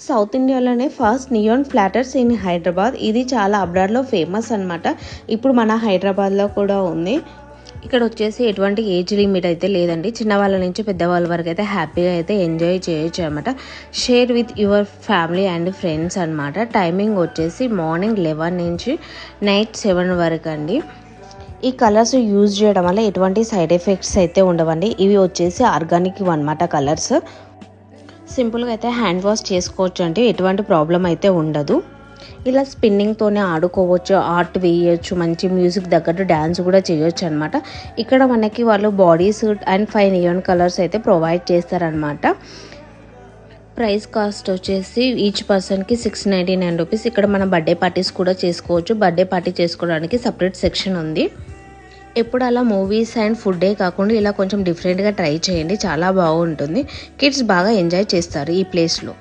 South ఇండియాలోనే first neon ఫ్లాటర్స్ in Hyderabad. ఇది చాలా అబ్రాడ్లో ఫేమస్ అనమాట. ఇప్పుడు మన హైదరాబాద్లో కూడా ఉంది. ఇక్కడ వచ్చేసి ఎటువంటి ఏజ్ లిమిట్ అయితే లేదండి. చిన్నవాళ్ళ నుంచి పెద్దవాళ్ళ వరకు అయితే హ్యాపీగా అయితే ఎంజాయ్ చేయొచ్చు అనమాట. Share with your family and friends అనమాట. టైమింగ్ వచ్చేసి మార్నింగ్ 11 నుంచి నైట్ 7 వరకు అండి. ఈ కలర్స్ యూజ్ చేయడం వల్ల ఎటువంటి సైడ్ ఎఫెక్ట్స్ అయితే ఉండవండి. ఇవి వచ్చేసి ఆర్గానిక్ అనమాట కలర్స్. సింపుల్గా అయితే హ్యాండ్ వాష్ చేసుకోవచ్చు అండి, ఎటువంటి ప్రాబ్లం అయితే ఉండదు. ఇలా స్పిన్నింగ్తోనే ఆడుకోవచ్చు, ఆర్ట్ వేయచ్చు, మంచి మ్యూజిక్ తగ్గట్టు డ్యాన్స్ కూడా చేయొచ్చు అనమాట. ఇక్కడ మనకి వాళ్ళు body suit and 5 neon colours అయితే ప్రొవైడ్ చేస్తారనమాట. ప్రైస్ కాస్ట్ వచ్చేసి ఈచ్ పర్సన్కి 699 రూపీస్. ఇక్కడ మనం బర్త్డే పార్టీస్ కూడా చేసుకోవచ్చు. బర్త్డే పార్టీ చేసుకోవడానికి సపరేట్ సెక్షన్ ఉంది. ఎప్పుడు అలా మూవీస్ అండ్ ఫుడ్డే కాకుండా ఇలా కొంచెం డిఫరెంట్గా ట్రై చేయండి, చాలా బాగుంటుంది. కిడ్స్ బాగా ఎంజాయ్ చేస్తారు ఈ ప్లేస్లో.